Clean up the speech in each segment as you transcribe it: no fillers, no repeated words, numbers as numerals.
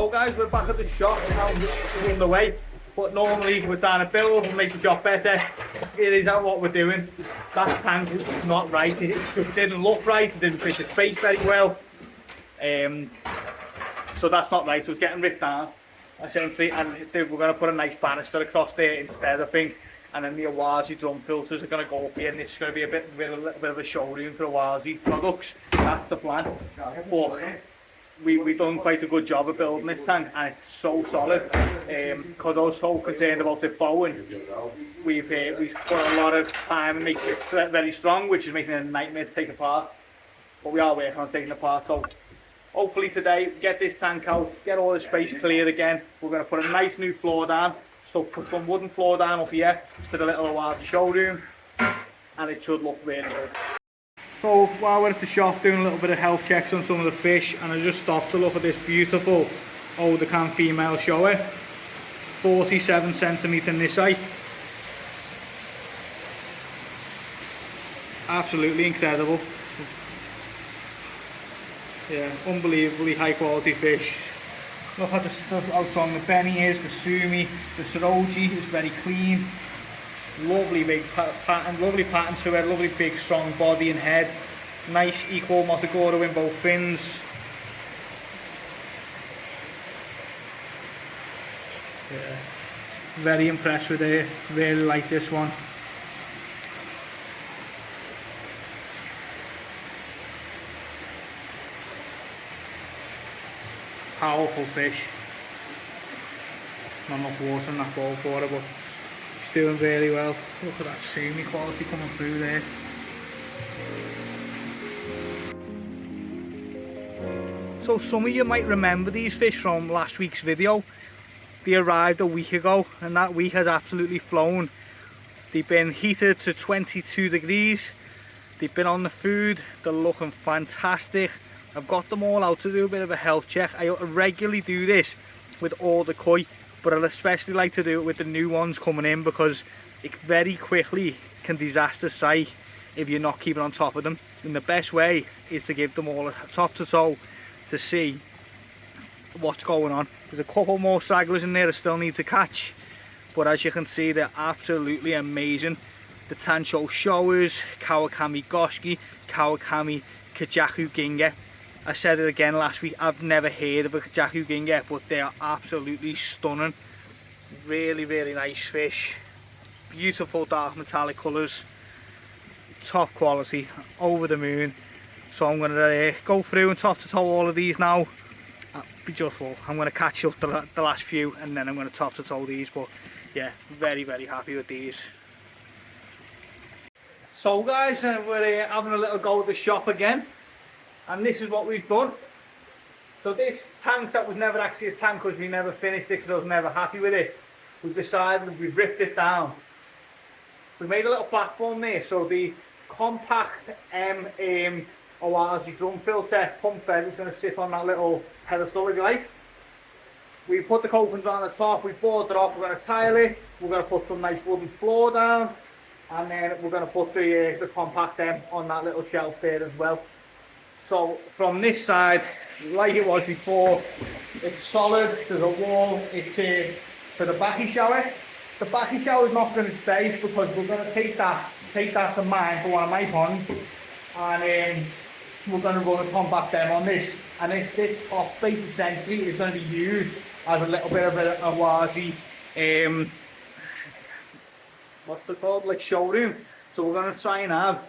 So guys, we're back at the shop now, on the way. But normally we're trying to build and make the job better. It is not what we're doing. That tank is not right. It just didn't look right. It didn't fit the space very well. So that's not right. So it's getting ripped down essentially, and we're going to put a nice banister across there instead, I think. And then the Awazi drum filters are going to go up here, and this is going to be a bit of a showroom for Awazi products. That's the plan. But we've done quite a good job of building this tank, and it's so solid. Because I was so concerned about it bowing, we've put a lot of time in making it very strong, which is making it a nightmare to take apart. But we are working on taking it apart, so hopefully today get this tank out, get all the space cleared again. We're going to put a nice new floor down, so put some wooden floor down up here to the little Awazi showroom, and it should look really good. So while we're at the shop doing a little bit of health checks on some of the fish, and I just stopped to look at this beautiful older can female shower, 47 centimetre in this height. Absolutely incredible. Yeah, unbelievably high quality fish. Look at how strong the Benny is, the Sumi, the Saroji is very clean. Lovely big pattern, lovely pattern to it, lovely big strong body and head. Nice equal Motagoro in both fins. Yeah. Very impressed with it, really like this one. Powerful fish. Not enough water in that bowl for her, but she's doing really well. Look at that Sumi quality coming through there. So some of you might remember these fish from last week's video. They arrived a week ago, and that week has absolutely flown. They've been heated to 22 degrees. They've been on the food. They're looking fantastic. I've got them all out to do a bit of a health check. I regularly do this with all the koi, but I'd especially like to do it with the new ones coming in, because it very quickly can disaster strike if you're not keeping on top of them. And the best way is to give them all a top to toe to see what's going on. There's a couple more stragglers in there I still need to catch, but as you can see, they're absolutely amazing. The tancho showers, Kawakami goshki, Kawakami kajaku ginga. I said it again last week, I've never heard of a kajaku ginga, but they are absolutely stunning. Really, really nice fish. Beautiful dark metallic colours. Top quality, over the moon. So I'm going to go through and top to toe all of these now. I'm going to catch up the last few, and then I'm going to top to toe these. But yeah, very, very happy with these. So guys, we're having a little go at the shop again. And this is what we've done. So this tank that was never actually a tank because we never finished it because I was never happy with it, we've decided we've ripped it down. We made a little platform there, so the compact Awazi drum filter pump fed is going to sit on that little pedestal, if you like. We put the copings on the top, we bored it off, we're going to tile it, we're going to put some nice wooden floor down, and then we're going to put the compact M on that little shelf there as well. So from this side, like it was before, it's solid, there's a wall, it's for the backy shower. The backy shower is not going to stay because we're going to take that to mine for one of my ponds, and we're going to run a compact M on this. And this top space essentially is going to be used as a little bit of a Awazi, what's it called, like showroom. So we're going to try and have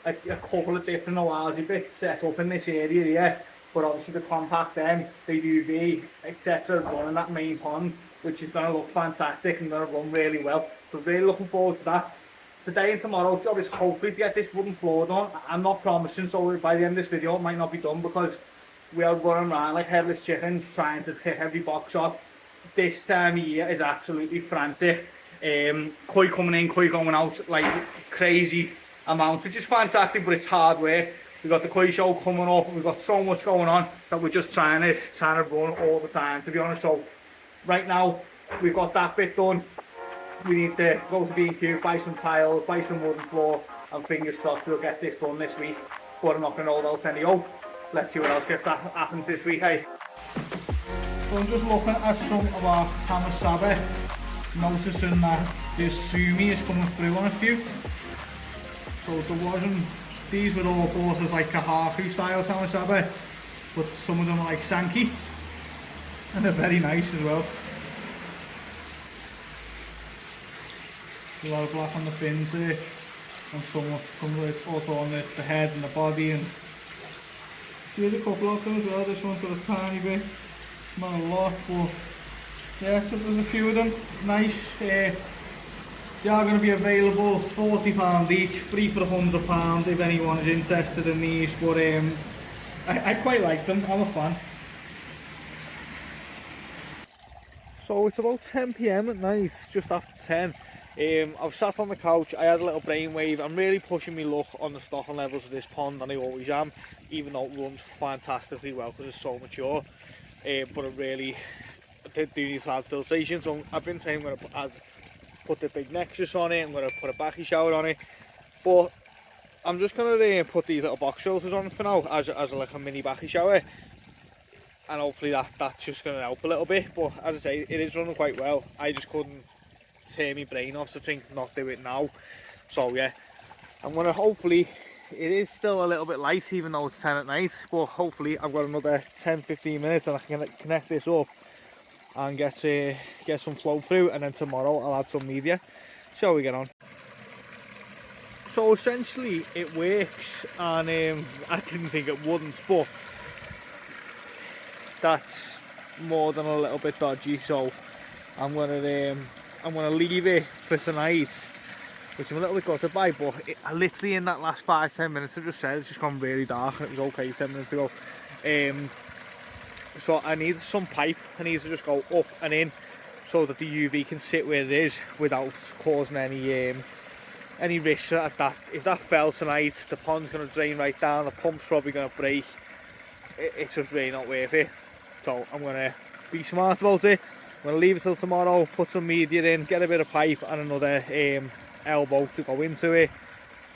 a couple of different Awazi bits set up in this area here, but obviously the compact M, the UV, etc. run in that main pond, which is going to look fantastic and going to run really well. So really looking forward to that. Today and tomorrow's job is hopefully to get this wooden floor done. I'm not promising, so by the end of this video it might not be done because we are running around like headless chickens trying to tick every box off. This time of year is absolutely frantic. Koi coming in, koi going out like crazy amounts, which is fantastic, but it's hard work. We've got the koi show coming up, we've got so much going on that we're just trying to run all the time, to be honest. So right now we've got that bit done. We need to go to B&Q, buy some tiles, buy some wooden floor, and fingers crossed we'll get this done this week. But I'm not going to hold out any hope. Let's see what else happens this week, hey. So I'm just looking at some of our tamasabe, noticing that this sumi is coming through on a few. So there wasn't, these were all bought as like kahaku style tamasabe, but some of them are like sanki, and they're very nice as well. A lot of black on the fins there, and some of it also on the head and the body, and here's a couple of them as well. This one's got a tiny bit, not a lot, but yeah, so there's a few of them. Nice. They are going to be available £40 each, free for £100 if anyone is interested in these, but I quite like them, I'm a fan. So it's about 10 PM at night, just after 10. I've sat on the couch, I had a little brainwave. I'm really pushing my luck on the stocking levels of this pond, and I always am, even though it runs fantastically well because it's so mature. But I do need to add filtration, so I've been saying I'm going to put the big Nexus on it, I'm going to put a backy shower on it, but I'm just going to put these little box filters on for now as like a mini backy shower, and hopefully that's just going to help a little bit. But as I say, it is running quite well. I just couldn't tear my brain off to think not do it now. So yeah, I'm going to, hopefully, it is still a little bit light even though it's 10 at night, but hopefully I've got another 10-15 minutes and I can connect this up and get some flow through, and then tomorrow I'll add some media. See how we get on. So essentially it works, and I didn't think it wouldn't, but that's more than a little bit dodgy. So I'm gonna leave it for tonight, which I'm a little bit gutted by, but literally in that last 5-10 minutes I just said it's just gone really dark, and it was okay 10 minutes ago. So I need some pipe, I need to just go up and in so that the UV can sit where it is without causing any risk that if that fell tonight, the pond's going to drain right down, the pump's probably going to break. It's just really not worth it. So I'm going to be smart about it. I'm going to leave it till tomorrow, put some media in, get a bit of pipe and another elbow to go into it,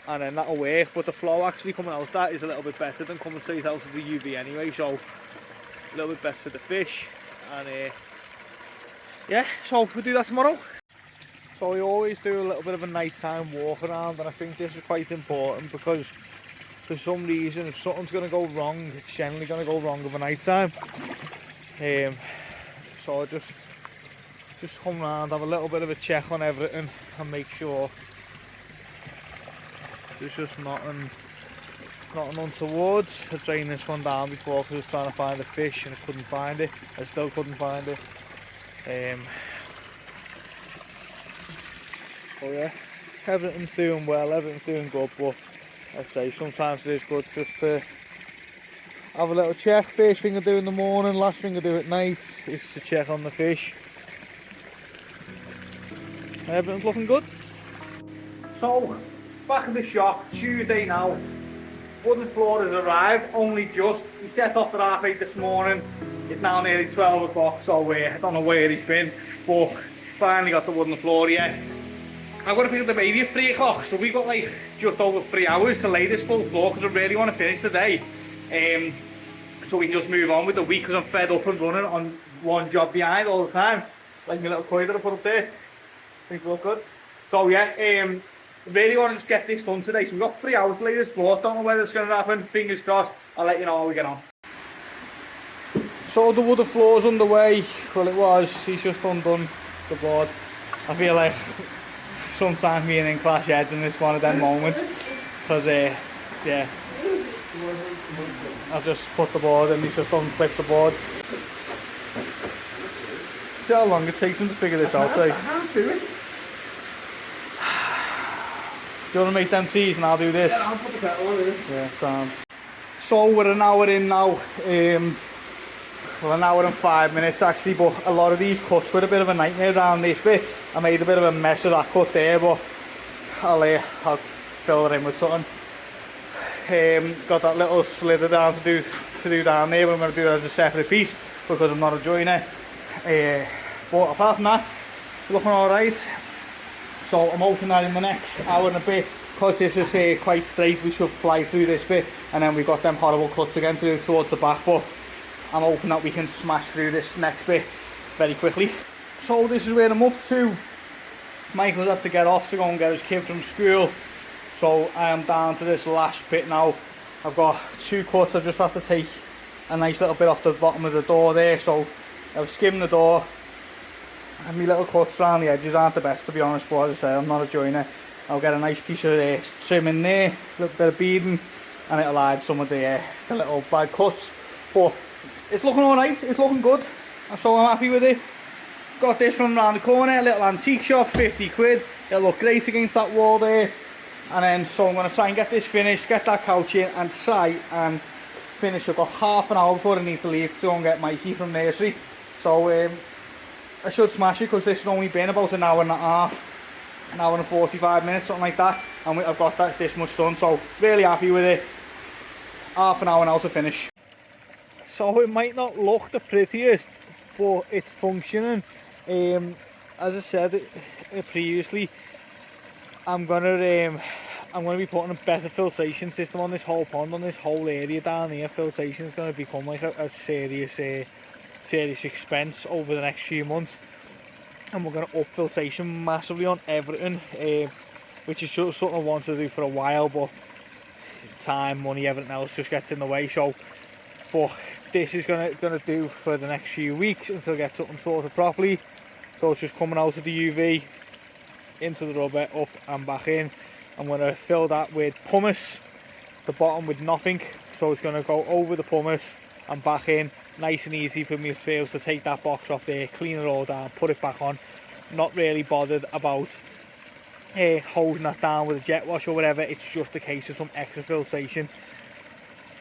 and then that'll work. But the flow actually coming out that is a little bit better than coming straight out of the UV anyway, so a little bit better for the fish. And yeah, so we'll do that tomorrow. So we always do a little bit of a nighttime walk around, and I think this is quite important because for some reason if something's going to go wrong, it's generally going to go wrong over nighttime. So I just come around, have a little bit of a check on everything and make sure there's just nothing untoward. I drained this one down before because I was trying to find a fish and I couldn't find it. I still couldn't find it. So yeah, everything's doing well, everything's doing good, but I say sometimes it is good just to have a little check. First thing I do in the morning, last thing I do at night is to check on the fish. Everything's looking good. So, back in the shop, Tuesday now. Wooden floor has arrived, only just. He set off at 8:30 this morning. It's now nearly 12 o'clock, so I don't know where he's been, but finally got the wooden floor here. I've got to pick up the baby at 3 o'clock, so we've got like just over 3 hours to lay this full floor because I really want to finish today. So we can just move on with the week because I'm fed up and running on one job behind all the time. Like my little koi that I put up there. Think it look good. So yeah, really want to just get this done today. So we've got 3 hours to lay this floor. Don't know whether it's going to happen. Fingers crossed. I'll let you know how we get on. So the wooden floor's underway. Well, it was. He's just undone the board. I feel like sometimes me and him clash heads in this one of them moments. Because, yeah. I've just put the board and he's just unclipped the board. See how long it takes him to figure this out, eh? I can't do it. Do you want to make them teas and I'll do this? Yeah, I'll put the kettle on here. Yeah, fine. So we're an hour in now. Well, an hour and 5 minutes actually, but a lot of these cuts were a bit of a nightmare around this bit. I made a bit of a mess of that cut there, but I'll fill it in with something. Got that little slither down to do down there, but I'm going to do that as a separate piece because I'm not a joiner. But apart from that, looking alright. So I'm hoping that in the next hour and a bit, because this is quite straight, we should fly through this bit, and then we've got them horrible cuts again to do towards the back. But I'm hoping that we can smash through this next bit very quickly. So this is where I'm up to. Michael's had to get off to go and get his kid from school, so I am down to this last bit now. I've got 2 cuts. I just have to take a nice little bit off the bottom of the door there, so I've skimmed the door, and my little cuts around the edges aren't the best, to be honest, but as I say, I'm not a joiner. I'll get a nice piece of trim in there, a little bit of beading, and it'll hide some of the little bad cuts. But it's looking alright, it's looking good, so I'm happy with it. Got this from around the corner, a little antique shop, 50 quid. It'll look great against that wall there. And then, so I'm going to try and get this finished, get that couch in, and try and finish. I've got half an hour before I need to leave to go and get Mikey from nursery. So I should smash it, because this has only been about an hour and a half, an hour and 45 minutes, something like that. And I've got this much done, so really happy with it. Half an hour now to finish. So it might not look the prettiest, but it's functioning. As I said previously, I'm gonna be putting a better filtration system on this whole pond, on this whole area down here. Filtration is going to become like a serious expense over the next few months, and we're going to up filtration massively on everything, which is something I wanted to do for a while, but time, money, everything else just gets in the way. So, but this is gonna do for the next few weeks until I get something sorted properly. So it's just coming out of the UV into the rubber, up and back in. I'm going to fill that with pumice, the bottom with nothing, so it's going to go over the pumice and back in, nice and easy for me to take that box off there, clean it all down, put it back on. Not really bothered about hosing that down with a jet wash or whatever. It's just a case of some extra filtration.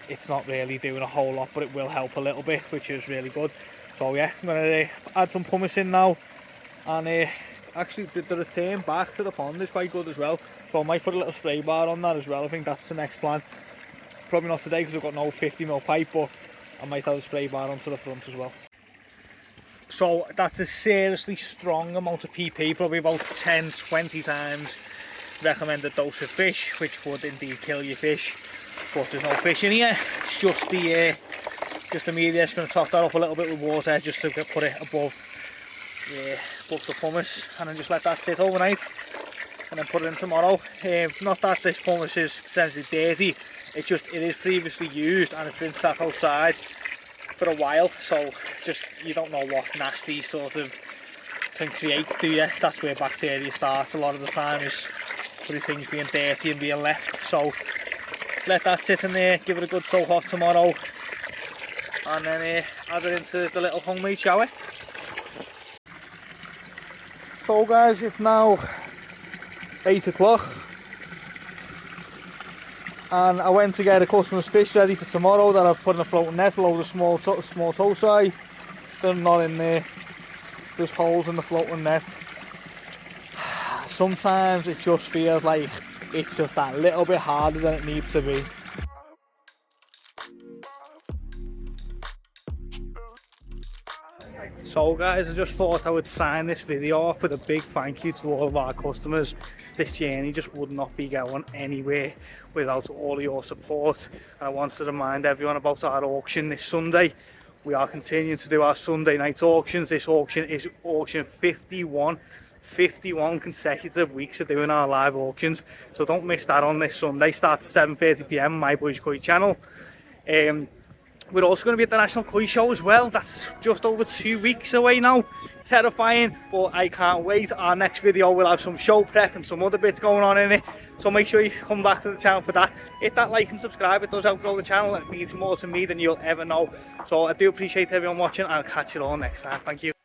It's not really doing a whole lot, but it will help a little bit, which is really good. So yeah, I'm going to add some pumice in now, and actually the return back to the pond is quite good as well, so I might put a little spray bar on that as well. I think that's the next plan. Probably not today because I've got no 50mm pipe, but I might have a spray bar onto the front as well. So that's a seriously strong amount of PP, probably about 10-20 times recommended dose of fish, which would indeed kill your fish, but there's no fish in here. It's just the media. It's going to top that up a little bit with water just to put it above the pumice, and then just let that sit overnight and then put it in tomorrow. Not that this pumice is essentially dirty, it is previously used and it's been sat outside for a while, so just you don't know what nasty sort of can create, do you? That's where bacteria starts a lot of the time, is through things being dirty and being left. So let that sit in there, give it a good soak off tomorrow, and then add it into the little homemade shower. So guys, it's now 8 o'clock, and I went to get a customer's fish ready for tomorrow that I've put in a floating net, a load of small tow-sai. They're not in there, there's holes in the floating net. Sometimes it just feels like it's just that little bit harder than it needs to be. So guys, I just thought I would sign this video off with a big thank you to all of our customers. This journey just would not be going anywhere without all of your support. I want to remind everyone about our auction this Sunday. We are continuing to do our Sunday night auctions. This auction is auction 51 consecutive weeks of doing our live auctions. So don't miss that on this Sunday. Starts at 7:30 PM, My Boys Koi channel. We're also going to be at the National Koi Show as well. That's just over 2 weeks away now. Terrifying, but I can't wait. Our next video will have some show prep and some other bits going on in it. So make sure you come back to the channel for that. Hit that like and subscribe. It does help grow the channel, and it means more to me than you'll ever know. So I do appreciate everyone watching, and I'll catch you all next time. Thank you.